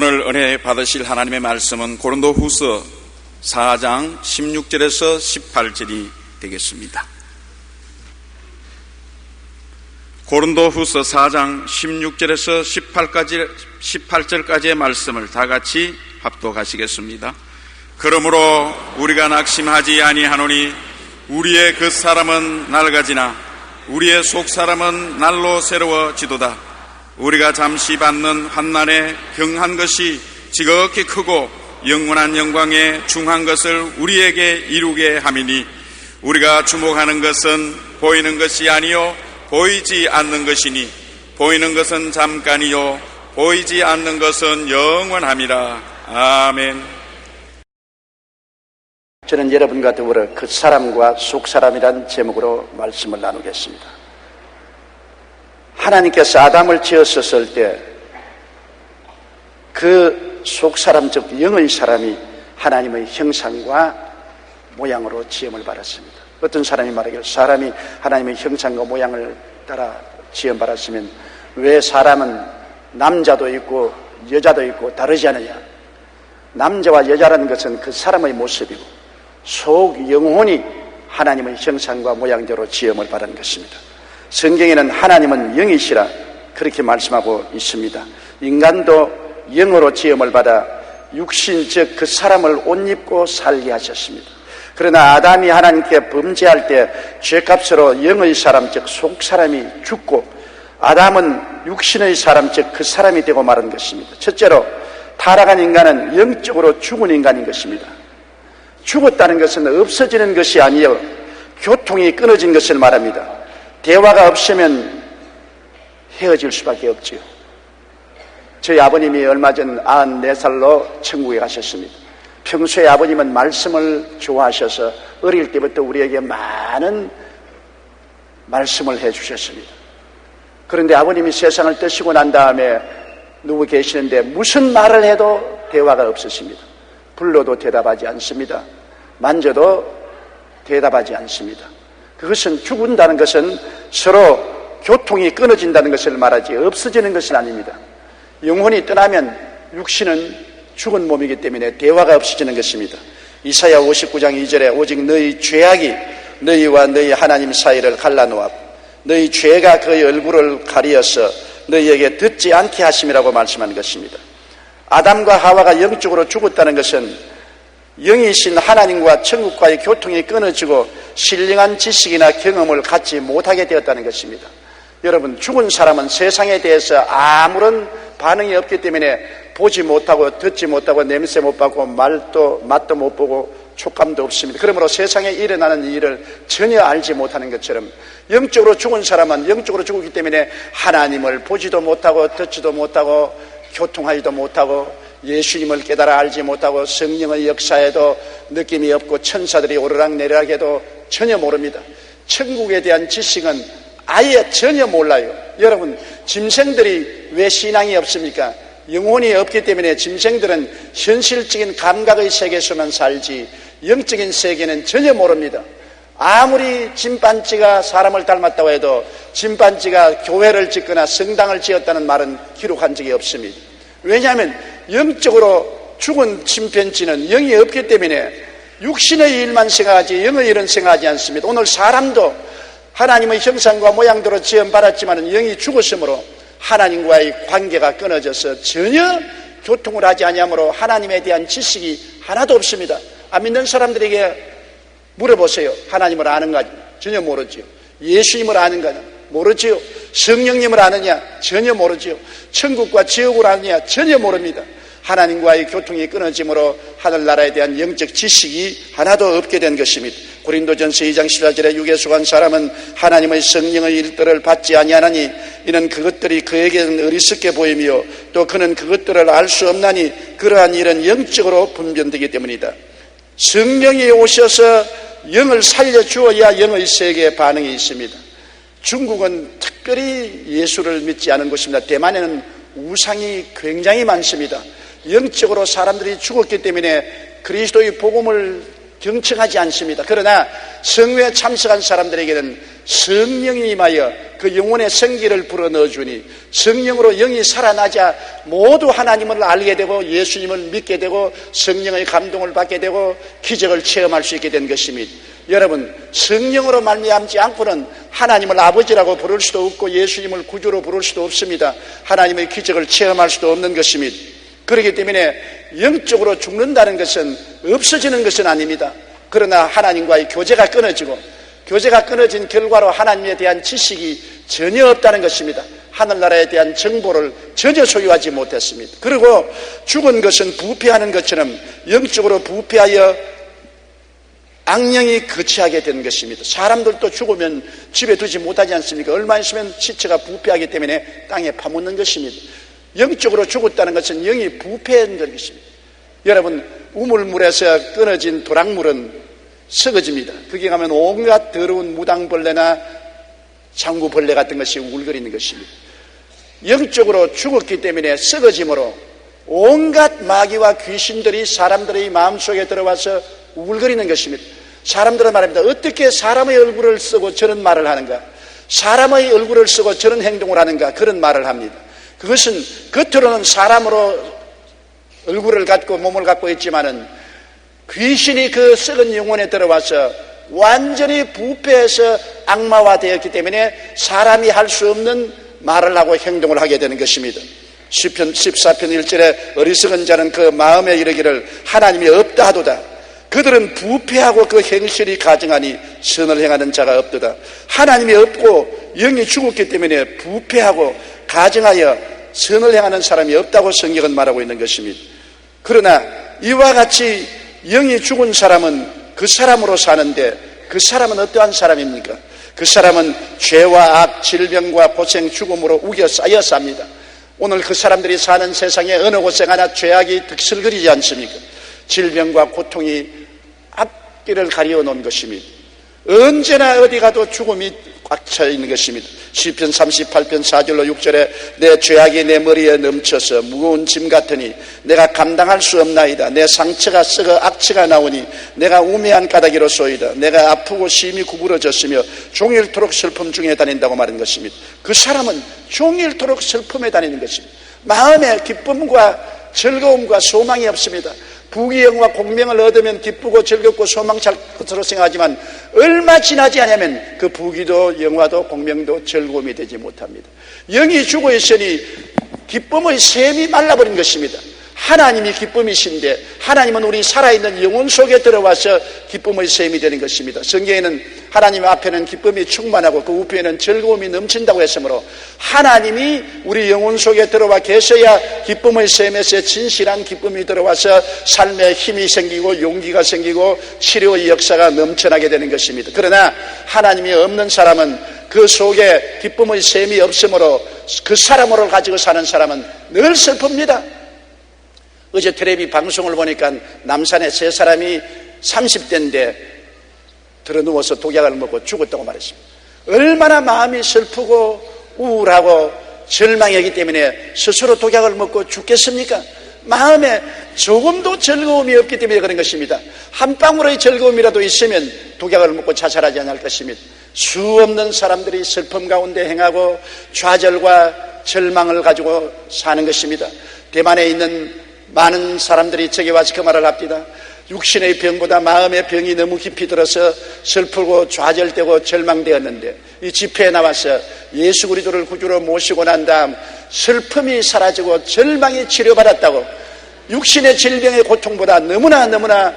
오늘 은혜 받으실 하나님의 말씀은 고린도후서 4장 16절에서 18절이 되겠습니다. 고린도후서 4장 16절에서 18절까지의 말씀을 다 같이 합독하시겠습니다. 그러므로 우리가 낙심하지 아니하노니 우리의 겉사람은 낡아지나 우리의 속사람은 날로 새로워지도다. 우리가 잠시 받는 환난에 경한 것이 지극히 크고 영원한 영광에 중한 것을 우리에게 이루게 함이니 우리가 주목하는 것은 보이는 것이 아니요 보이지 않는 것이니 보이는 것은 잠깐이요 보이지 않는 것은 영원함이라. 아멘. 저는 여러분과 더불어 겉사람과 속사람이란 제목으로 말씀을 나누겠습니다. 하나님께서 아담을 지었을 때 그 속사람 즉 영의 사람이 하나님의 형상과 모양으로 지음을 받았습니다. 어떤 사람이 말하기를 사람이 하나님의 형상과 모양을 따라 지음 받았으면 왜 사람은 남자도 있고 여자도 있고 다르지 않느냐. 남자와 여자라는 것은 그 사람의 모습이고 속 영혼이 하나님의 형상과 모양대로 지음을 받은 것입니다. 성경에는 하나님은 영이시라 그렇게 말씀하고 있습니다. 인간도 영으로 지음을 받아 육신 즉 그 사람을 옷 입고 살게 하셨습니다. 그러나 아담이 하나님께 범죄할 때 죄값으로 영의 사람 즉 속사람이 죽고 아담은 육신의 사람 즉 그 사람이 되고 마른 것입니다. 첫째로 타락한 인간은 영적으로 죽은 인간인 것입니다. 죽었다는 것은 없어지는 것이 아니요 교통이 끊어진 것을 말합니다. 대화가 없으면 헤어질 수밖에 없지요. 저희 아버님이 얼마 전 94살로 천국에 가셨습니다. 평소에 아버님은 말씀을 좋아하셔서 어릴 때부터 우리에게 많은 말씀을 해주셨습니다. 그런데 아버님이 세상을 떠시고 난 다음에 누구 계시는데 무슨 말을 해도 대화가 없으십니다. 불러도 대답하지 않습니다. 만져도 대답하지 않습니다. 그것은 죽은다는 것은 서로 교통이 끊어진다는 것을 말하지 없어지는 것은 아닙니다. 영혼이 떠나면 육신은 죽은 몸이기 때문에 대화가 없어지는 것입니다. 이사야 59장 2절에 오직 너희 죄악이 너희와 너희 하나님 사이를 갈라놓았고 너희 죄가 그의 얼굴을 가리어서 너희에게 듣지 않게 하심이라고 말씀한 것입니다. 아담과 하와가 영적으로 죽었다는 것은 영이신 하나님과 천국과의 교통이 끊어지고 신령한 지식이나 경험을 갖지 못하게 되었다는 것입니다. 여러분, 죽은 사람은 세상에 대해서 아무런 반응이 없기 때문에 보지 못하고 듣지 못하고 냄새 못 맡고 맛도 못 보고 촉감도 없습니다. 그러므로 세상에 일어나는 일을 전혀 알지 못하는 것처럼 영적으로 죽은 사람은 영적으로 죽었기 때문에 하나님을 보지도 못하고 듣지도 못하고 교통하지도 못하고 예수님을 깨달아 알지 못하고 성령의 역사에도 느낌이 없고 천사들이 오르락내리락 해도 전혀 모릅니다. 천국에 대한 지식은 아예 전혀 몰라요. 여러분, 짐승들이 왜 신앙이 없습니까? 영혼이 없기 때문에 짐승들은 현실적인 감각의 세계에서만 살지 영적인 세계는 전혀 모릅니다. 아무리 침판지가 사람을 닮았다고 해도 침판지가 교회를 짓거나 성당을 지었다는 말은 기록한 적이 없습니다. 왜냐하면 영적으로 죽은 침팬지는 영이 없기 때문에 육신의 일만 생각하지 영의 일은 생각하지 않습니다. 오늘 사람도 하나님의 형상과 모양대로 지음받았지만 영이 죽었으므로 하나님과의 관계가 끊어져서 전혀 교통을 하지 아니하므로 하나님에 대한 지식이 하나도 없습니다. 안 믿는 사람들에게 물어보세요. 하나님을 아는가? 전혀 모르지요. 예수님을 아는가? 모르지요. 성령님을 아느냐? 전혀 모르지요. 천국과 지옥을 아느냐? 전혀 모릅니다. 하나님과의 교통이 끊어짐으로 하늘나라에 대한 영적 지식이 하나도 없게 된 것입니다. 고린도전서 2장 14절에 육에 속한 사람은 하나님의 성령의 일들을 받지 아니하나니 이는 그것들이 그에게는 어리석게 보이며 또 그는 그것들을 알 수 없나니 그러한 일은 영적으로 분별되기 때문이다. 성령이 오셔서 영을 살려주어야 영의 세계에 반응이 있습니다. 중국은 특별히 예수를 믿지 않은 곳입니다. 대만에는 우상이 굉장히 많습니다. 영적으로 사람들이 죽었기 때문에 그리스도의 복음을 경청하지 않습니다. 그러나 성회에 참석한 사람들에게는 성령이 임하여 그 영혼의 생기를 불어넣어 주니 성령으로 영이 살아나자 모두 하나님을 알게 되고 예수님을 믿게 되고 성령의 감동을 받게 되고 기적을 체험할 수 있게 된 것입니다. 여러분, 성령으로 말미암지 않고는 하나님을 아버지라고 부를 수도 없고 예수님을 구주로 부를 수도 없습니다. 하나님의 기적을 체험할 수도 없는 것입니다. 그렇기 때문에 영적으로 죽는다는 것은 없어지는 것은 아닙니다. 그러나 하나님과의 교제가 끊어지고 교제가 끊어진 결과로 하나님에 대한 지식이 전혀 없다는 것입니다. 하늘나라에 대한 정보를 전혀 소유하지 못했습니다. 그리고 죽은 것은 부패하는 것처럼 영적으로 부패하여 악령이 거치하게 되는 것입니다. 사람들도 죽으면 집에 두지 못하지 않습니까? 얼마 있으면 시체가 부패하기 때문에 땅에 파묻는 것입니다. 영적으로 죽었다는 것은 영이 부패한 것입니다. 여러분, 우물물에서 끊어진 도락물은 썩어집니다. 거기 가면 온갖 더러운 무당벌레나 장구벌레 같은 것이 울거리는 것입니다. 영적으로 죽었기 때문에 썩어짐으로 온갖 마귀와 귀신들이 사람들의 마음속에 들어와서 울거리는 것입니다. 사람들은 말합니다. 어떻게 사람의 얼굴을 쓰고 저런 말을 하는가? 사람의 얼굴을 쓰고 저런 행동을 하는가? 그런 말을 합니다. 그것은 겉으로는 사람으로 얼굴을 갖고 몸을 갖고 있지만은 귀신이 그 썩은 영혼에 들어와서 완전히 부패해서 악마화되었기 때문에 사람이 할 수 없는 말을 하고 행동을 하게 되는 것입니다. 시편 14편 1절에 어리석은 자는 그 마음에 이르기를 하나님이 없다 하도다. 그들은 부패하고 그 행실이 가증하니 선을 행하는 자가 없도다. 하나님이 없고 영이 죽었기 때문에 부패하고 가증하여 선을 행하는 사람이 없다고 성경은 말하고 있는 것입니다. 그러나 이와 같이 영이 죽은 사람은 그 사람으로 사는데 그 사람은 어떠한 사람입니까? 그 사람은 죄와 악, 질병과 고생, 죽음으로 우겨 쌓여 삽니다. 오늘 그 사람들이 사는 세상에 어느 곳에 가나 죄악이 득실거리지 않습니까? 질병과 고통이 앞길을 가리워 놓은 것입니다. 언제나 어디 가도 죽음이 꽉 차 있는 것입니다. 시편 38편 4절로 6절에 내 죄악이 내 머리에 넘쳐서 무거운 짐 같으니 내가 감당할 수 없나이다. 내 상처가 썩어 악취가 나오니 내가 우매한 까닭이로소이다. 내가 아프고 심히 구부러졌으며 종일토록 슬픔 중에 다닌다고 말한 것입니다. 그 사람은 종일토록 슬픔에 다니는 것입니다. 마음에 기쁨과 즐거움과 소망이 없습니다. 부귀영화 공명을 얻으면 기쁘고 즐겁고 소망찰 것으로 생각하지만 얼마 지나지 않으면 그 부귀도 영화도 공명도 즐거움이 되지 못합니다. 영이 죽어 있으니 기쁨의 샘이 말라버린 것입니다. 하나님이 기쁨이신데 하나님은 우리 살아있는 영혼 속에 들어와서 기쁨의 샘이 되는 것입니다. 성경에는 하나님 앞에는 기쁨이 충만하고 그 우편에는 즐거움이 넘친다고 했으므로 하나님이 우리 영혼 속에 들어와 계셔야 기쁨의 샘에서 진실한 기쁨이 들어와서 삶에 힘이 생기고 용기가 생기고 치료의 역사가 넘쳐나게 되는 것입니다. 그러나 하나님이 없는 사람은 그 속에 기쁨의 샘이 없으므로 그 사람으로 가지고 사는 사람은 늘 슬픕니다. 어제 텔레비 방송을 보니까 남산에 세 사람이 30대인데 들어누워서 독약을 먹고 죽었다고 말했습니다. 얼마나 마음이 슬프고 우울하고 절망이기 때문에 스스로 독약을 먹고 죽겠습니까? 마음에 조금도 즐거움이 없기 때문에 그런 것입니다. 한 방울의 즐거움이라도 있으면 독약을 먹고 자살하지 않을 것입니다. 수 없는 사람들이 슬픔 가운데 행하고 좌절과 절망을 가지고 사는 것입니다. 대만에 있는 많은 사람들이 제게 와서 그 말을 합니다. 육신의 병보다 마음의 병이 너무 깊이 들어서 슬프고 좌절되고 절망되었는데 이 집회에 나와서 예수 그리스도를 구주로 모시고 난 다음 슬픔이 사라지고 절망이 치료받았다고, 육신의 질병의 고통보다 너무나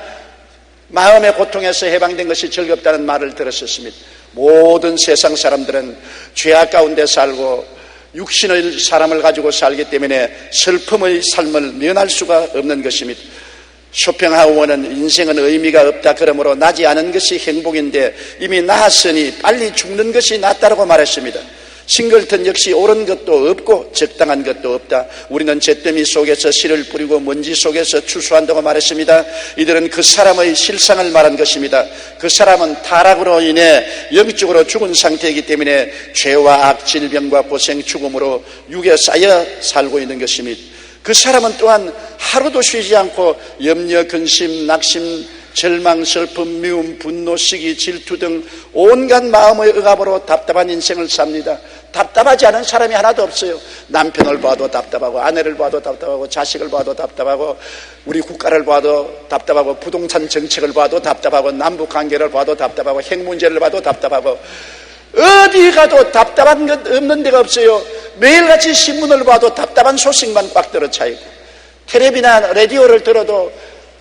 마음의 고통에서 해방된 것이 즐겁다는 말을 들었었습니다. 모든 세상 사람들은 죄악 가운데 살고 육신의 사람을 가지고 살기 때문에 슬픔의 삶을 면할 수가 없는 것입니다. 쇼팽하우어는 인생은 의미가 없다. 그러므로 나지 않은 것이 행복인데 이미 나았으니 빨리 죽는 것이 낫다라고 말했습니다. 싱글턴 역시 옳은 것도 없고 적당한 것도 없다. 우리는 잿더미 속에서 씨를 뿌리고 먼지 속에서 추수한다고 말했습니다. 이들은 그 사람의 실상을 말한 것입니다. 그 사람은 타락으로 인해 영적으로 죽은 상태이기 때문에 죄와 악, 질병과 고생, 죽음으로 육에 쌓여 살고 있는 것입니다. 그 사람은 또한 하루도 쉬지 않고 염려, 근심, 낙심, 절망, 슬픔, 미움, 분노, 시기, 질투 등 온갖 마음의 억압으로 답답한 인생을 삽니다. 답답하지 않은 사람이 하나도 없어요. 남편을 봐도 답답하고, 아내를 봐도 답답하고, 자식을 봐도 답답하고, 우리 국가를 봐도 답답하고, 부동산 정책을 봐도 답답하고, 남북관계를 봐도 답답하고, 핵 문제를 봐도 답답하고, 어디 가도 답답한 것 없는 데가 없어요. 매일같이 신문을 봐도 답답한 소식만 꽉 들어차 있고, 텔레비나 라디오를 들어도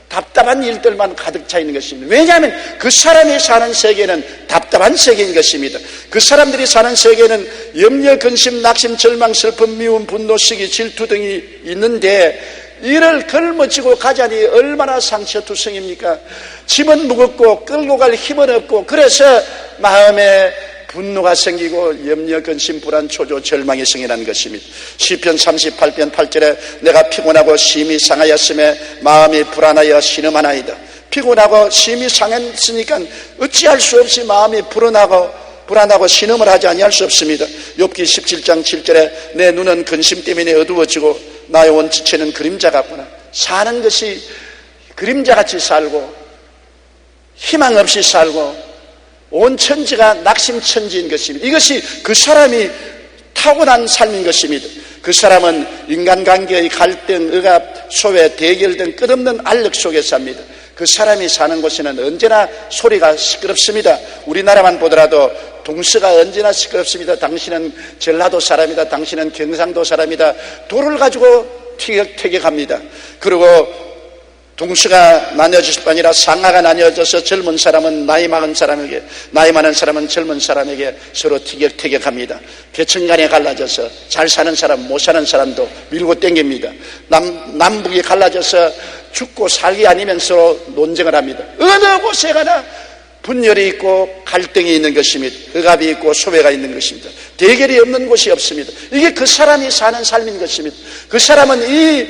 답답한 일들만 가득 차 있는 것입니다. 왜냐하면 그 사람이 사는 세계는 답답한 세계인 것입니다. 그 사람들이 사는 세계는 염려, 근심, 낙심, 절망, 슬픔, 미움, 분노, 시기, 질투 등이 있는데, 이를 걸머쥐고 가자니 얼마나 상처투성입니까? 짐은 무겁고 끌고 갈 힘은 없고, 그래서 마음에 분노가 생기고 염려, 근심, 불안, 초조, 절망이 생겨나는 것입니다. 시편 38편 8절에 내가 피곤하고 심히 상하였음에 마음이 불안하여 신음하나이다. 피곤하고 심히 상했으니까 어찌할 수 없이 마음이 불안하고 신음을 하지 아니할 수 없습니다. 욥기 17장 7절에 내 눈은 근심 때문에 어두워지고 나의 온 지체는 그림자 같구나. 사는 것이 그림자같이 살고 희망 없이 살고 온 천지가 낙심천지인 것입니다. 이것이 그 사람이 타고난 삶인 것입니다. 그 사람은 인간관계의 갈등, 억압, 소외, 대결 등 끝없는 알력 속에 삽니다. 그 사람이 사는 곳에는 언제나 소리가 시끄럽습니다. 우리나라만 보더라도 동서가 언제나 시끄럽습니다. 당신은 전라도 사람이다, 당신은 경상도 사람이다, 돌을 가지고 티격태격합니다. 그리고 동서가 나뉘어질 뿐 아니라 상하가 나뉘어져서 젊은 사람은 나이 많은 사람에게, 나이 많은 사람은 젊은 사람에게 서로 티격태격합니다. 계층간에 갈라져서 잘 사는 사람, 못 사는 사람도 밀고 땡깁니다. 남북이 갈라져서 죽고 살기 아니면 서로 논쟁을 합니다. 어느 곳에 가나 분열이 있고 갈등이 있는 것입니다. 억압이 있고 소외가 있는 것입니다. 대결이 없는 곳이 없습니다. 이게 그 사람이 사는 삶인 것입니다. 그 사람은 이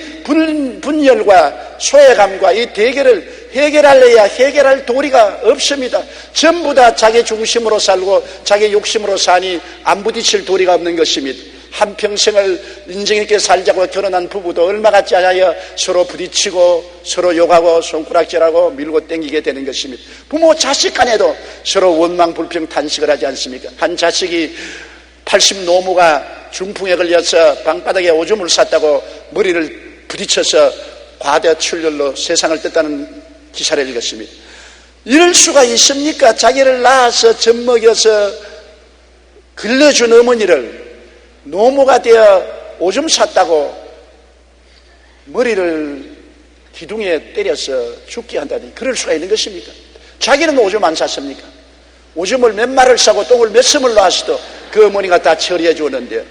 분열과 소외감과 이 대결을 해결하려야 해결할 도리가 없습니다. 전부 다 자기 중심으로 살고 자기 욕심으로 사니 안 부딪힐 도리가 없는 것입니다. 한평생을 인정있게 살자고 결혼한 부부도 얼마 같지 않아야 서로 부딪히고 서로 욕하고 손가락질하고 밀고 땡기게 되는 것입니다. 부모 자식 간에도 서로 원망 불평 탄식을 하지 않습니까? 한 자식이 80 노무가 중풍에 걸려서 방바닥에 오줌을 쌌다고 머리를 부딪혀서 과대출혈로 세상을 떴다는 기사를 읽었습니다. 이럴 수가 있습니까? 자기를 낳아서 젖먹여서 길러준 어머니를 노모가 되어 오줌 쌌다고 머리를 기둥에 때려서 죽게 한다니, 그럴 수가 있는 것입니까? 자기는 오줌 안 쌌습니까? 오줌을 몇 마를 싸고 똥을 몇 섬을 놨어도 그 어머니가 다 처리해 주었는데,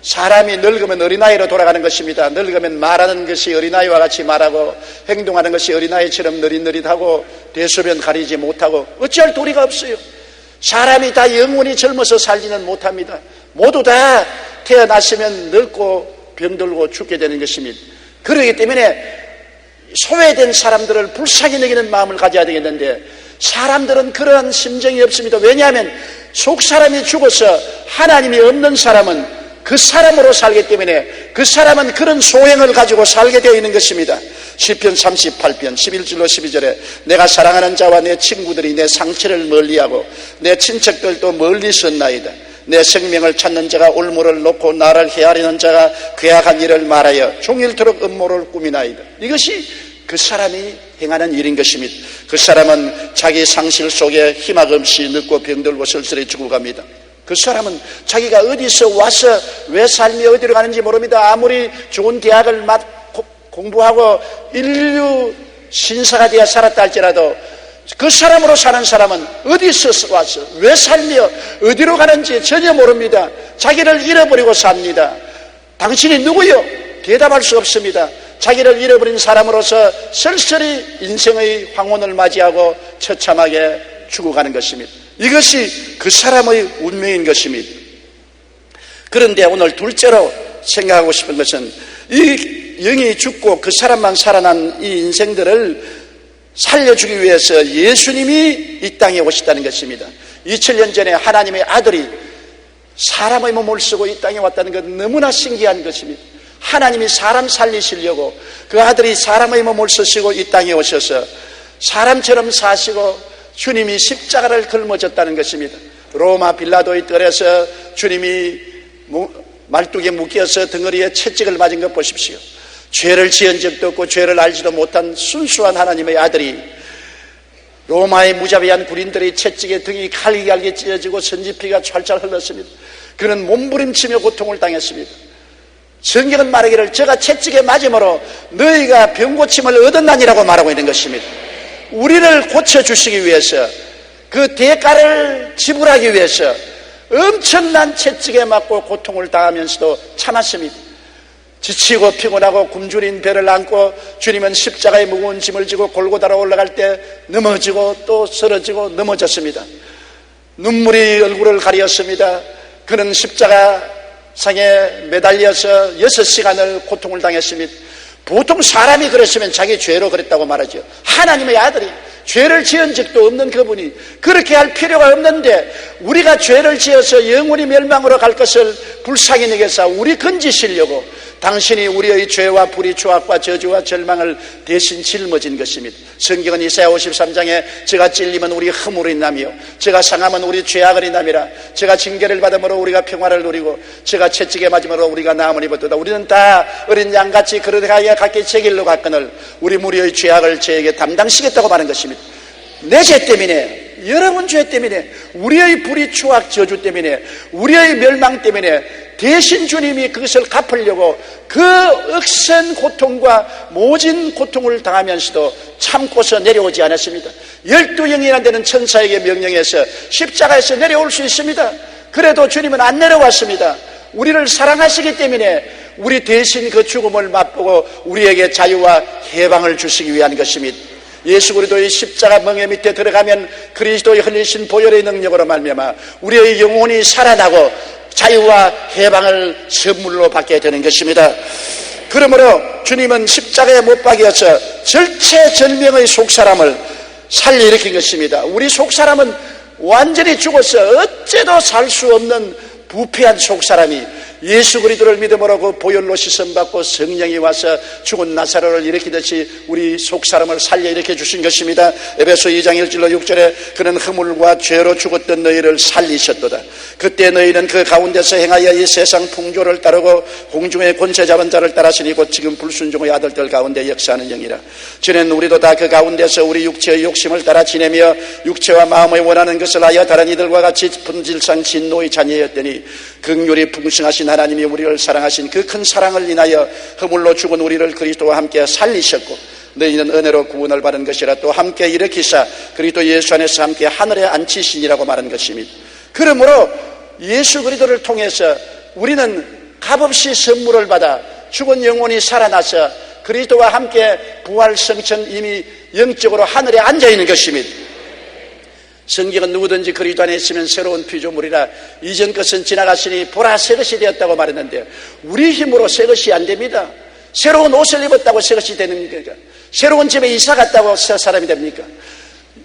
사람이 늙으면 어린아이로 돌아가는 것입니다. 늙으면 말하는 것이 어린아이와 같이 말하고 행동하는 것이 어린아이처럼 느릿느릿하고 대소변 가리지 못하고 어찌할 도리가 없어요. 사람이 다 영원히 젊어서 살지는 못합니다. 모두 다 태어났으면 늙고 병들고 죽게 되는 것입니다. 그렇기 때문에 소외된 사람들을 불쌍히 여기는 마음을 가져야 되겠는데, 사람들은 그러한 심정이 없습니다. 왜냐하면 속사람이 죽어서 하나님이 없는 사람은 그 사람으로 살기 때문에 그 사람은 그런 소행을 가지고 살게 되어 있는 것입니다. 시편 38편 11절로 12절에 내가 사랑하는 자와 내 친구들이 내 상처를 멀리하고 내 친척들도 멀리 섰나이다. 내 생명을 찾는 자가 올무를 놓고 나를 헤아리는 자가 괴악한 일을 말하여 종일토록 음모를 꾸미나이다. 이것이 그 사람이 행하는 일인 것입니다. 그 사람은 자기 상실 속에 희망 없이 늙고 병들고 쓸쓸히 죽어갑니다. 그 사람은 자기가 어디서 와서 왜 삶이 어디로 가는지 모릅니다. 아무리 좋은 대학을 공부하고 인류 신사가 되어 살았다 할지라도 그 사람으로 사는 사람은 어디서 와서 왜 살며 어디로 가는지 전혀 모릅니다. 자기를 잃어버리고 삽니다. 당신이 누구요? 대답할 수 없습니다. 자기를 잃어버린 사람으로서 쓸쓸히 인생의 황혼을 맞이하고 처참하게 죽어가는 것입니다. 이것이 그 사람의 운명인 것입니다. 그런데 오늘 둘째로 생각하고 싶은 것은 이 영이 죽고 그 사람만 살아난 이 인생들을 살려주기 위해서 예수님이 이 땅에 오셨다는 것입니다. 2000년 전에 하나님의 아들이 사람의 몸을 쓰고 이 땅에 왔다는 것 너무나 신기한 것입니다. 하나님이 사람 살리시려고 그 아들이 사람의 몸을 쓰시고 이 땅에 오셔서 사람처럼 사시고 주님이 십자가를 걸머졌다는 것입니다. 로마 빌라도의 뜰에서 주님이 말뚝에 묶여서 덩어리에 채찍을 맞은 것 보십시오. 죄를 지은 적도 없고 죄를 알지도 못한 순수한 하나님의 아들이 로마의 무자비한 군인들의 채찍에 등이 갈기갈기 찢어지고 선지피가 찰찰 흘렀습니다. 그는 몸부림치며 고통을 당했습니다. 성경은 말하기를 저가 채찍에 맞음으로 너희가 병고침을 얻었나니라고 말하고 있는 것입니다. 우리를 고쳐주시기 위해서, 그 대가를 지불하기 위해서 엄청난 채찍에 맞고 고통을 당하면서도 참았습니다. 지치고 피곤하고 굶주린 배를 안고 주님은 십자가의 무거운 짐을 지고 골고다로 올라갈 때 넘어지고 또 쓰러지고 넘어졌습니다. 눈물이 얼굴을 가리었습니다. 그는 십자가상에 매달려서 6시간을 고통을 당했습니다. 보통 사람이 그랬으면 자기 죄로 그랬다고 말하죠. 하나님의 아들이 죄를 지은 적도 없는 그분이 그렇게 할 필요가 없는데, 우리가 죄를 지어서 영원히 멸망으로 갈 것을 불쌍히 여겨서 우리 건지시려고 당신이 우리의 죄와 불의, 추악과 저주와 절망을 대신 짊어진 것입니다. 성경은 이사야 53장에 제가 찔리면 우리 허물을 인하며 제가 상하면 우리 죄악을 인함이라. 제가 징계를 받음으로 우리가 평화를 누리고 제가 채찍에 맞음으로 우리가 나음을 입었도다. 우리는 다 어린 양같이 그러하여 각기 제 길로 갔거늘 우리 무리의 죄악을 저에게 담당시겠다고 말하는 것입니다. 내 죄 때문에, 여러분 죄 때문에, 우리의 불의, 추악, 저주 때문에, 우리의 멸망 때문에 대신 주님이 그것을 갚으려고 그 억센 고통과 모진 고통을 당하면서도 참고서 내려오지 않았습니다. 12영이나 되는 천사에게 명령해서 십자가에서 내려올 수 있습니다. 그래도 주님은 안 내려왔습니다. 우리를 사랑하시기 때문에 우리 대신 그 죽음을 맛보고 우리에게 자유와 해방을 주시기 위한 것입니다. 예수 그리스도의 십자가 멍에 밑에 들어가면 그리스도의 흘리신 보혈의 능력으로 말미암아 우리의 영혼이 살아나고 자유와 해방을 선물로 받게 되는 것입니다. 그러므로 주님은 십자가에 못 박여서 절체절명의 속사람을 살려일으킨 것입니다. 우리 속사람은 완전히 죽어서 어째도 살 수 없는 부패한 속사람이 예수 그리스도를 믿음으로 그 보혈로 씻음받고 성령이 와서 죽은 나사로를 일으키듯이 우리 속사람을 살려 일으켜 주신 것입니다. 에베소 2장 1절로 6절에 그는 허물과 죄로 죽었던 너희를 살리셨도다. 그때 너희는 그 가운데서 행하여 이 세상 풍조를 따르고 공중의 권세 잡은 자를 따라서니 곧 지금 불순종의 아들들 가운데 역사하는 영이라. 전에는 우리도 다 그 가운데서 우리 육체의 욕심을 따라 지내며 육체와 마음의 원하는 것을 하여 다른 이들과 같이 본질상 진노의 자녀였더니 긍휼이 풍성하신 하나님이 우리를 사랑하신 그 큰 사랑을 인하여 허물로 죽은 우리를 그리스도와 함께 살리셨고 너희는 은혜로 구원을 받은 것이라 또 함께 일으키사 그리스도 예수 안에서 함께 하늘에 앉히시니라고 말한 것입니다. 그러므로 예수 그리스도를 통해서 우리는 값없이 선물을 받아 죽은 영혼이 살아나서 그리스도와 함께 부활 성천 이미 영적으로 하늘에 앉아있는 것입니다. 성경은 누구든지 그리스도 안에 있으면 새로운 피조물이라 이전 것은 지나갔으니 보라 새 것이 되었다고 말했는데 우리 힘으로 새 것이 안 됩니다. 새로운 옷을 입었다고 새 것이 되는 겁니까? 새로운 집에 이사 갔다고 새 사람이 됩니까?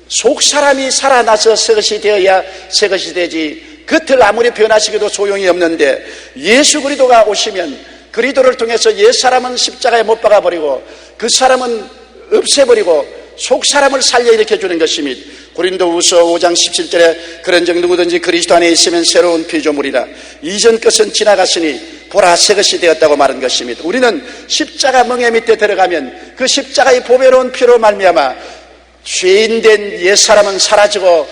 속 사람이 살아나서 새 것이 되어야 새 것이 되지 겉을 아무리 변화시켜도 소용이 없는데 예수 그리스도가 오시면 그리스도를 통해서 옛 사람은 십자가에 못 박아버리고 그 사람은 없애버리고 속 사람을 살려 일으켜 주는 것입니다. 고린도후서 5장 17절에 그런즉 누구든지 그리스도 안에 있으면 새로운 피조물이라 이전 것은 지나갔으니 보라 새 것이 되었다고 말한 것입니다. 우리는 십자가 멍에 밑에 들어가면 그 십자가의 보배로운 피로 말미암아 죄인된 옛사람은 사라지고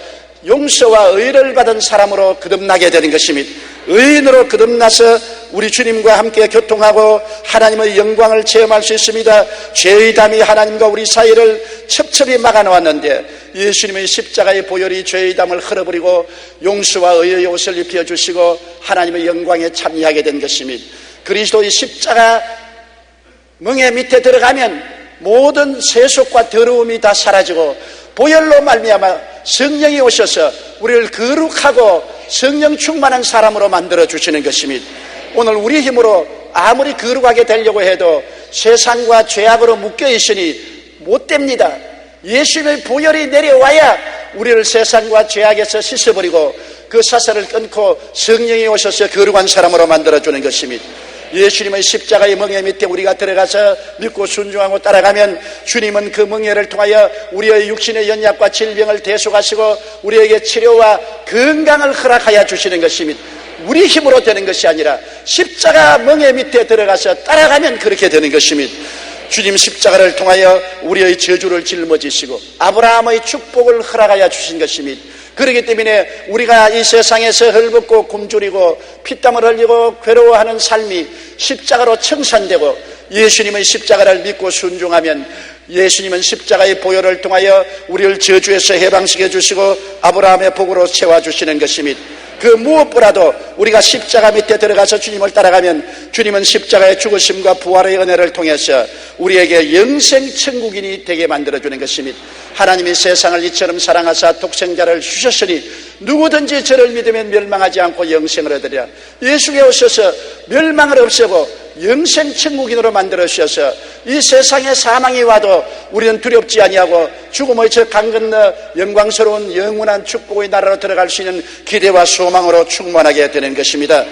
용서와 의를 받은 사람으로 거듭나게 되는 것입니다. 의인으로 거듭나서 우리 주님과 함께 교통하고 하나님의 영광을 체험할 수 있습니다. 죄의 담이 하나님과 우리 사이를 첩첩이 막아놓았는데 예수님의 십자가의 보혈이 죄의 담을 흘러버리고 용서와 의의 옷을 입혀주시고 하나님의 영광에 참여하게 된 것입니다. 그리스도의 십자가 멍에 밑에 들어가면 모든 세속과 더러움이 다 사라지고 보혈로 말미암아 성령이 오셔서 우리를 거룩하고 성령 충만한 사람으로 만들어 주시는 것입니다. 오늘 우리 힘으로 아무리 거룩하게 되려고 해도 세상과 죄악으로 묶여 있으니 못 됩니다. 예수님의 보혈이 내려와야 우리를 세상과 죄악에서 씻어버리고 그 사슬을 끊고 성령이 오셔서 거룩한 사람으로 만들어 주는 것입니다. 예수님의 십자가의 멍에 밑에 우리가 들어가서 믿고 순종하고 따라가면 주님은 그 멍에를 통하여 우리의 육신의 연약과 질병을 대속하시고 우리에게 치료와 건강을 허락하여 주시는 것입니다. 우리 힘으로 되는 것이 아니라 십자가 멍에 밑에 들어가서 따라가면 그렇게 되는 것입니다. 주님 십자가를 통하여 우리의 저주를 짊어지시고 아브라함의 축복을 허락하여 주신 것입니다. 그렇기 때문에 우리가 이 세상에서 헐벗고 굶주리고 피땀을 흘리고 괴로워하는 삶이 십자가로 청산되고 예수님의 십자가를 믿고 순종하면 예수님은 십자가의 보혈을 통하여 우리를 저주에서 해방시켜 주시고 아브라함의 복으로 채워주시는 것입니다. 그 무엇보다도 우리가 십자가 밑에 들어가서 주님을 따라가면 주님은 십자가의 죽으심과 부활의 은혜를 통해서 우리에게 영생 천국인이 되게 만들어주는 것입니다. 하나님이 세상을 이처럼 사랑하사 독생자를 주셨으니 누구든지 저를 믿으면 멸망하지 않고 영생을 얻으리라. 예수께 오셔서 멸망을 없애고 영생 천국인으로 만들어 주셔서 이 세상에 사망이 와도 우리는 두렵지 아니하고 죽음의 저 강 건너 영광스러운 영원한 축복의 나라로 들어갈 수 있는 기대와 소망으로 충만하게 되는 것입니다.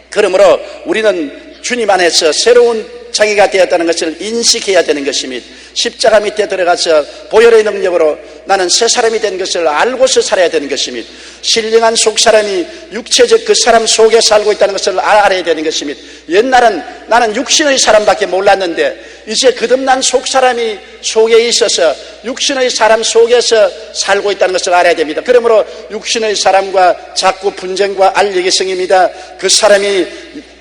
그러므로 우리는 주님 안에서 새로운 자기가 되었다는 것을 인식해야 되는 것입니다. 십자가 밑에 들어가서 보혈의 능력으로 나는 새 사람이 된 것을 알고서 살아야 되는 것입니다. 신령한 속사람이 육체적 그 사람 속에 살고 있다는 것을 알아야 되는 것입니다. 옛날은 나는 육신의 사람밖에 몰랐는데 이제 거듭난 속사람이 속에 있어서 육신의 사람 속에서 살고 있다는 것을 알아야 됩니다. 그러므로 육신의 사람과 자꾸 분쟁과 알력이 생깁니다. 그 사람이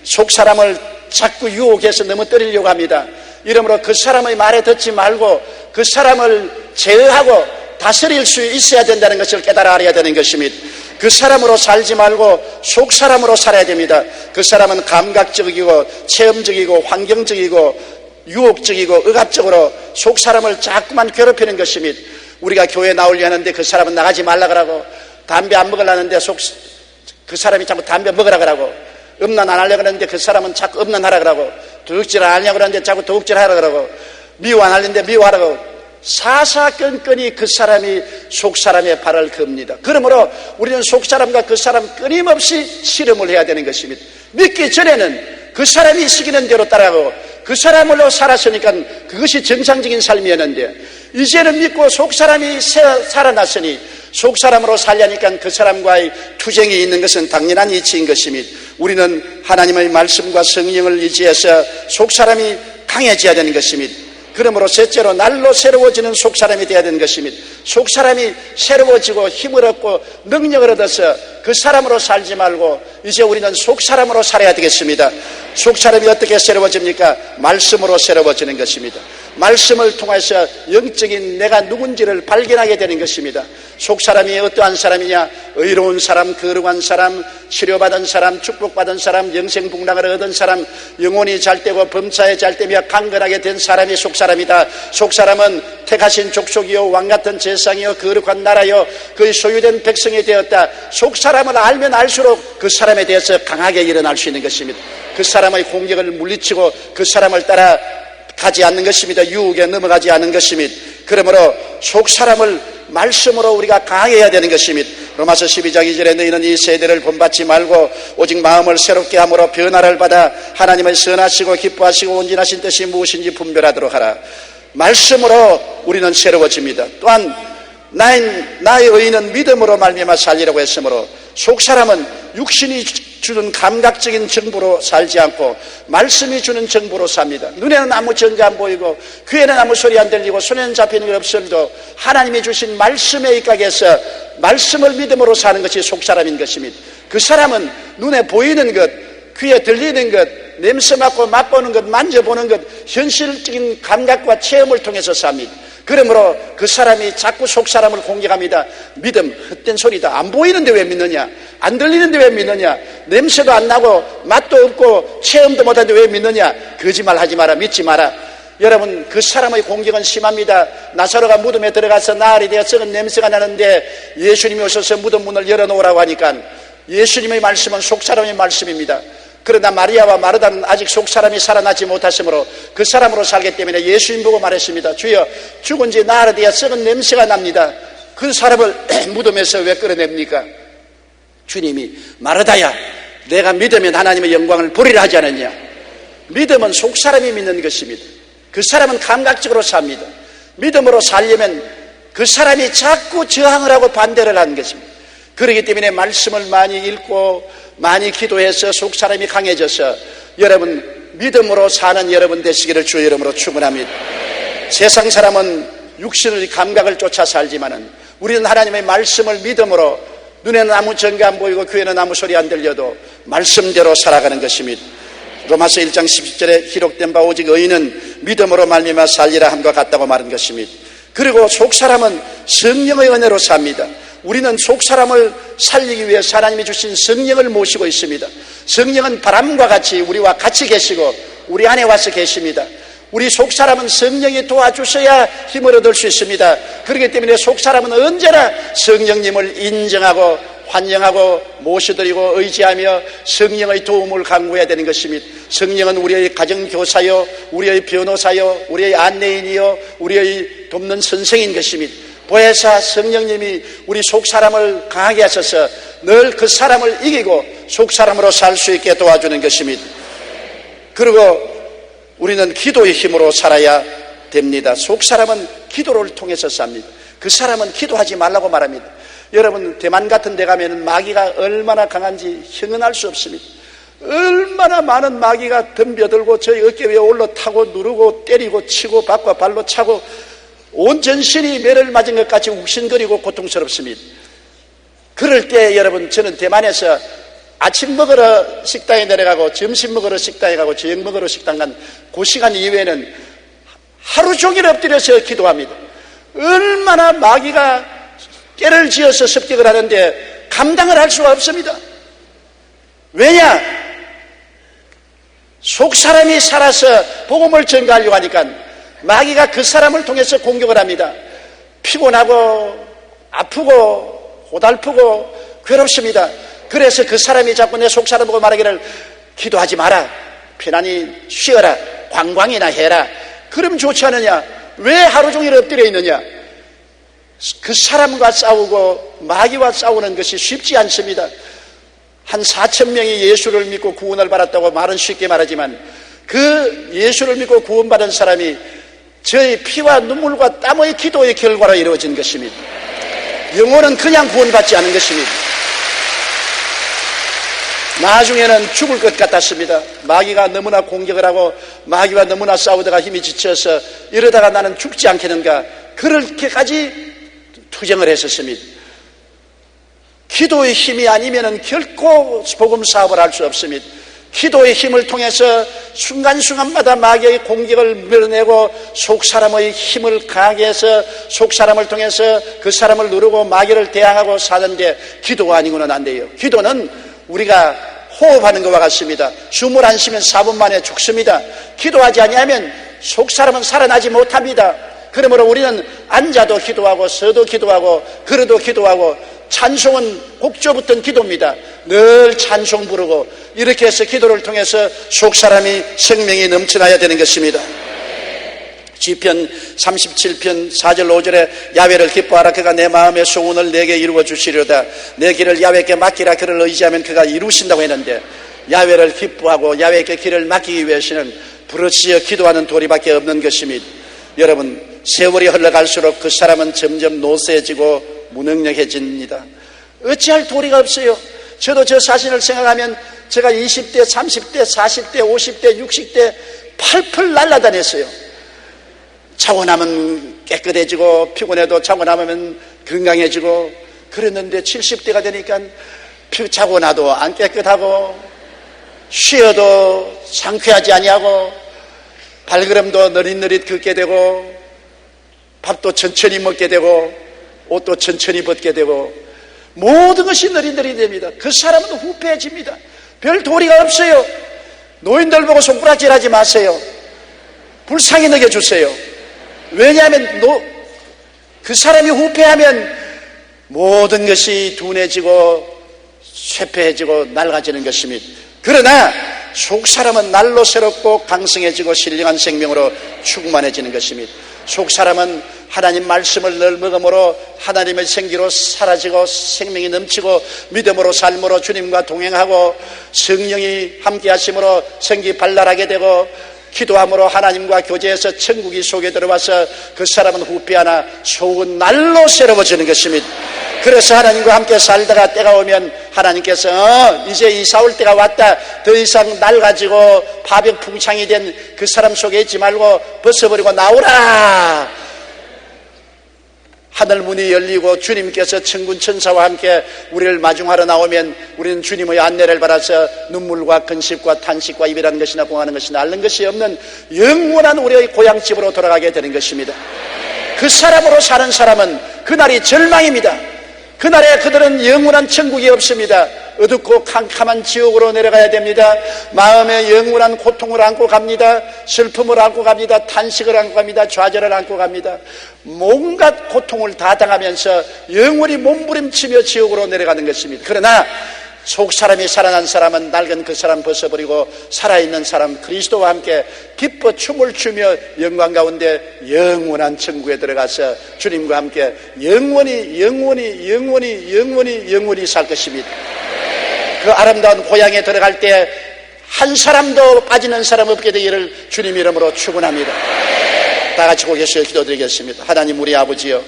속사람을 자꾸 유혹해서 넘어뜨리려고 합니다. 이러므로 그 사람의 말에 듣지 말고 그 사람을 제어하고 다스릴 수 있어야 된다는 것을 깨달아 알아야 되는 것입니다. 그 사람으로 살지 말고 속 사람으로 살아야 됩니다. 그 사람은 감각적이고 체험적이고 환경적이고 유혹적이고 억압적으로 속 사람을 자꾸만 괴롭히는 것입니다. 우리가 교회 나오려 하는데 그 사람은 나가지 말라 그러고 담배 안 먹으려는데 그 사람이 자꾸 담배 먹으라 그러고 음란 안 하려고 그러는데 그 사람은 자꾸 음란하라 그러고 도둑질 안 하려고 그러는데 자꾸 도둑질하라 그러고 미워 안 하려는데 미워하라고 사사건건이 그 사람이 속 사람의 발을 겁니다. 그러므로 우리는 속 사람과 그 사람 끊임없이 실험을 해야 되는 것입니다. 믿기 전에는 그 사람이 시키는 대로 따라가고 그 사람으로 살았으니까 그것이 정상적인 삶이었는데 이제는 믿고 속 사람이 살아났으니 속 사람으로 살려니까 그 사람과의 투쟁이 있는 것은 당연한 이치인 것입니다. 우리는 하나님의 말씀과 성령을 의지해서 속 사람이 강해져야 되는 것입니다. 그러므로 셋째로 날로 새로워지는 속 사람이 되어야 되는 것입니다. 속 사람이 새로워지고 힘을 얻고 능력을 얻어서 그 사람으로 살지 말고 이제 우리는 속 사람으로 살아야 되겠습니다. 속 사람이 어떻게 새로워집니까? 말씀으로 새로워지는 것입니다. 말씀을 통해서 영적인 내가 누군지를 발견하게 되는 것입니다. 속 사람이 어떠한 사람이냐? 의로운 사람, 거룩한 사람, 치료받은 사람, 축복받은 사람, 영생복락을 얻은 사람, 영혼이 잘되고 범사에 잘되며 강건하게 된 사람이 속 사람이다. 속 사람은 택하신 족속이요 왕같은 제상이요 거룩한 나라요 그의 소유된 백성이 되었다. 속 사람을 알면 알수록 그 사람에 대해서 강하게 일어날 수 있는 것입니다. 그 사람의 공격을 물리치고 그 사람을 따라 가지 않는 것입니다. 유혹에 넘어가지 않는 것입니다. 그러므로 속 사람을 말씀으로 우리가 강해야 되는 것입니다. 로마서 12장 2절에 너희는 이 세대를 본받지 말고 오직 마음을 새롭게 함으로 변화를 받아 하나님의 선하시고 기뻐하시고 온전하신 뜻이 무엇인지 분별하도록 하라. 말씀으로 우리는 새로워집니다. 또한 나의 의인은 믿음으로 말미암아 살리라고 했으므로 속 사람은 육신이 주는 감각적인 정보로 살지 않고 말씀이 주는 정보로 삽니다. 눈에는 아무 증거 안 보이고 귀에는 아무 소리 안 들리고 손에는 잡히는 게 없어도 하나님이 주신 말씀에 입각해서 말씀을 믿음으로 사는 것이 속 사람인 것입니다. 그 사람은 눈에 보이는 것, 귀에 들리는 것, 냄새 맡고 맛보는 것, 만져보는 것, 현실적인 감각과 체험을 통해서 삽니다. 그러므로 그 사람이 자꾸 속 사람을 공격합니다. 믿음, 헛된 소리다. 안 보이는데 왜 믿느냐? 안 들리는데 왜 믿느냐? 냄새도 안 나고 맛도 없고 체험도 못하는데 왜 믿느냐? 거짓말 하지 마라. 믿지 마라. 여러분, 그 사람의 공격은 심합니다. 나사로가 무덤에 들어가서 나흘이 되어 썩은 냄새가 나는데 예수님이 오셔서 무덤 문을 열어놓으라고 하니까 예수님의 말씀은 속 사람의 말씀입니다. 그러나 마리아와 마르다는 아직 속 사람이 살아나지 못하시므로 그 사람으로 살기 때문에 예수님 보고 말했습니다. 주여, 죽은 지 나흘 뒤에 썩은 냄새가 납니다. 그 사람을 무덤에서 왜 끌어냅니까? 주님이 마르다야, 내가 믿으면 하나님의 영광을 보리라 하지 않았냐? 믿음은 속 사람이 믿는 것입니다. 그 사람은 감각적으로 삽니다. 믿음으로 살려면 그 사람이 자꾸 저항을 하고 반대를 하는 것입니다. 그렇기 때문에 말씀을 많이 읽고 많이 기도해서 속 사람이 강해져서 여러분 믿음으로 사는 여러분 되시기를 주의 이름으로 축원합니다. 세상 사람은 육신의 감각을 쫓아 살지만은 우리는 하나님의 말씀을 믿음으로 눈에는 아무 전가 안 보이고 귀에는 아무 소리 안 들려도 말씀대로 살아가는 것입니다. 로마서 1장 17절에 기록된 바 오직 의인은 믿음으로 말미암아 살리라 함과 같다고 말한 것입니다. 그리고 속 사람은 성령의 은혜로 삽니다. 우리는 속 사람을 살리기 위해 하나님이 주신 성령을 모시고 있습니다. 성령은 바람과 같이 우리와 같이 계시고 우리 안에 와서 계십니다. 우리 속 사람은 성령이 도와주셔야 힘을 얻을 수 있습니다. 그렇기 때문에 속 사람은 언제나 성령님을 인정하고 환영하고 모셔드리고 의지하며 성령의 도움을 간구해야 되는 것입니다. 성령은 우리의 가정교사요, 우리의 변호사요, 우리의 안내인이요, 우리의 돕는 선생인 것입니다. 보혜사 성령님이 우리 속 사람을 강하게 하셔서 늘 그 사람을 이기고 속 사람으로 살 수 있게 도와주는 것입니다. 그리고 우리는 기도의 힘으로 살아야 됩니다. 속 사람은 기도를 통해서 삽니다. 그 사람은 기도하지 말라고 말합니다. 여러분 대만 같은 데 가면 마귀가 얼마나 강한지 형언할 수 없습니다. 얼마나 많은 마귀가 덤벼들고 저희 어깨 위에 올라타고 누르고 때리고 치고 바꿔 발로 차고 온 전신이 매를 맞은 것 같이 욱신거리고 고통스럽습니다. 그럴 때 여러분 저는 대만에서 아침 먹으러 식당에 내려가고 점심 먹으러 식당에 가고 저녁 먹으러 식당 간 그 시간 이외에는 하루 종일 엎드려서 기도합니다. 얼마나 마귀가 깨를 지어서 습격을 하는데 감당을 할 수가 없습니다. 왜냐? 속 사람이 살아서 복음을 전가하려고 하니까 마귀가 그 사람을 통해서 공격을 합니다. 피곤하고 아프고 고달프고 괴롭습니다. 그래서 그 사람이 자꾸 내 속 사람 보고 말하기를 기도하지 마라, 편안히 쉬어라, 관광이나 해라. 그럼 좋지 않느냐? 왜 하루 종일 엎드려 있느냐? 그 사람과 싸우고 마귀와 싸우는 것이 쉽지 않습니다. 한 4,000명이 예수를 믿고 구원을 받았다고 말은 쉽게 말하지만 그 예수를 믿고 구원받은 사람이 저의 피와 눈물과 땀의 기도의 결과로 이루어진 것입니다. 영혼은 그냥 구원받지 않은 것입니다. 나중에는 죽을 것 같았습니다. 마귀가 너무나 공격을 하고 마귀와 너무나 싸우다가 힘이 지쳐서 이러다가 나는 죽지 않겠는가, 그렇게까지 투정을 했었습니다. 기도의 힘이 아니면 결코 복음 사업을 할 수 없습니다. 기도의 힘을 통해서 순간순간마다 마귀의 공격을 밀어내고 속 사람의 힘을 강하게 해서 속 사람을 통해서 그 사람을 누르고 마귀를 대항하고 사는데 기도가 아니고는 안 돼요. 기도는 우리가 호흡하는 것과 같습니다. 숨을 안 쉬면 4분 만에 죽습니다. 기도하지 아니하면 속 사람은 살아나지 못합니다. 그러므로 우리는 앉아도 기도하고 서도 기도하고 걸어도 기도하고 찬송은 곡조 붙은 기도입니다. 늘 찬송 부르고 이렇게 해서 기도를 통해서 속 사람이 생명이 넘쳐나야 되는 것입니다. 시편 37편 4절 5절에 야훼를 기뻐하라, 그가 내 마음의 소원을 내게 이루어 주시려다. 내 길을 야훼께 맡기라, 그를 의지하면 그가 이루신다고 했는데, 야훼를 기뻐하고 야훼께 길을 맡기기 위해서는 부르짖어 기도하는 도리밖에 없는 것입니다. 여러분, 세월이 흘러갈수록 그 사람은 점점 노쇠해지고 무능력해집니다. 어찌할 도리가 없어요. 저도 저 자신을 생각하면 제가 20대, 30대, 40대, 50대, 60대 팔풀 날아다녔어요. 자고 나면 깨끗해지고 피곤해도 자고 나면 건강해지고 그랬는데 70대가 되니까 자고 나도 안 깨끗하고 쉬어도 상쾌하지 아니하고 발걸음도 느릿느릿 걷게 되고 밥도 천천히 먹게 되고 옷도 천천히 벗게 되고 모든 것이 느릿느릿 됩니다. 그 사람은 후패해집니다. 별 도리가 없어요. 노인들 보고 손가락질하지 마세요. 불쌍히 여겨주세요. 왜냐하면 그 사람이 후패하면 모든 것이 둔해지고 쇠폐해지고 낡아지는 것입니다. 그러나 속 사람은 날로 새롭고 강성해지고 신령한 생명으로 충만해지는 것입니다. 속 사람은 하나님 말씀을 늘 먹음으로 하나님의 생기로 사라지고 생명이 넘치고 믿음으로 삶으로 주님과 동행하고 성령이 함께 하심으로 생기 발랄하게 되고 기도함으로 하나님과 교제해서 천국이 속에 들어와서 그 사람은 후피 하나 속은 날로 새로워지는 것입니다. 그래서 하나님과 함께 살다가 때가 오면 하나님께서 이제 이사 올 때가 왔다. 더 이상 날 가지고 파병풍창이 된 그 사람 속에 있지 말고 벗어버리고 나오라. 하늘 문이 열리고 주님께서 천군 천사와 함께 우리를 마중하러 나오면 우리는 주님의 안내를 받아서 눈물과 근심과 탄식과 이별하는 것이나 공하는 것이나 앓는 것이 없는 영원한 우리의 고향집으로 돌아가게 되는 것입니다. 그 사람으로 사는 사람은 그날이 절망입니다. 그날에 그들은 영원한 천국이 없습니다. 어둡고 캄캄한 지옥으로 내려가야 됩니다. 마음에 영원한 고통을 안고 갑니다. 슬픔을 안고 갑니다. 탄식을 안고 갑니다. 좌절을 안고 갑니다. 온갖 고통을 다 당하면서 영원히 몸부림치며 지옥으로 내려가는 것입니다. 그러나 속 사람이 살아난 사람은 낡은 그 사람 벗어버리고 살아있는 사람 그리스도와 함께 기뻐 춤을 추며 영광 가운데 영원한 천국에 들어가서 주님과 함께 영원히 살 것입니다. 그 아름다운 고향에 들어갈 때 한 사람도 빠지는 사람 없게 되기를 주님 이름으로 축원합니다. 다 같이 고개서 기도드리겠습니다. 하나님 우리 아버지여,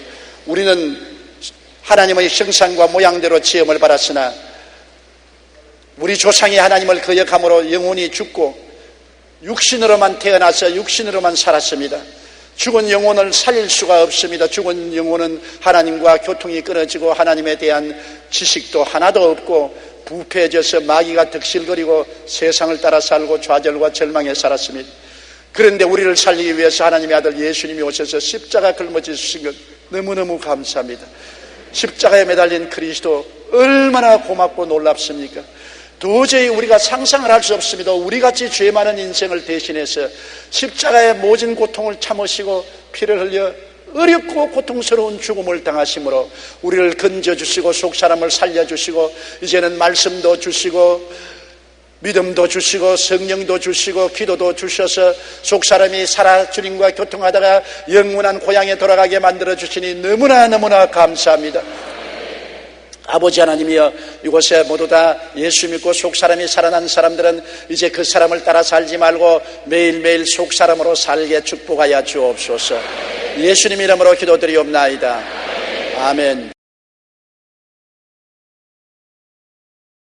우리는 하나님의 형상과 모양대로 지음을 받았으나 우리 조상이 하나님을 거역함으로 영혼이 죽고 육신으로만 태어나서 육신으로만 살았습니다. 죽은 영혼을 살릴 수가 없습니다. 죽은 영혼은 하나님과 교통이 끊어지고 하나님에 대한 지식도 하나도 없고 부패해져서 마귀가 득실거리고 세상을 따라 살고 좌절과 절망에 살았습니다. 그런데 우리를 살리기 위해서 하나님의 아들 예수님이 오셔서 십자가 걸머지신 것 너무너무 감사합니다. 십자가에 매달린 그리스도 얼마나 고맙고 놀랍습니까? 도저히 우리가 상상을 할 수 없습니다. 우리같이 죄 많은 인생을 대신해서 십자가의 모진 고통을 참으시고 피를 흘려 어렵고 고통스러운 죽음을 당하심으로 우리를 건져주시고 속사람을 살려주시고 이제는 말씀도 주시고 믿음도 주시고 성령도 주시고 기도도 주셔서 속사람이 살아 주님과 교통하다가 영원한 고향에 돌아가게 만들어주시니 너무나 감사합니다. 아버지 하나님이여, 이곳에 모두 다 예수 믿고 속사람이 살아난 사람들은 이제 그 사람을 따라 살지 말고 매일매일 속사람으로 살게 축복하여 주옵소서. 예수님 이름으로 기도드리옵나이다. 아멘.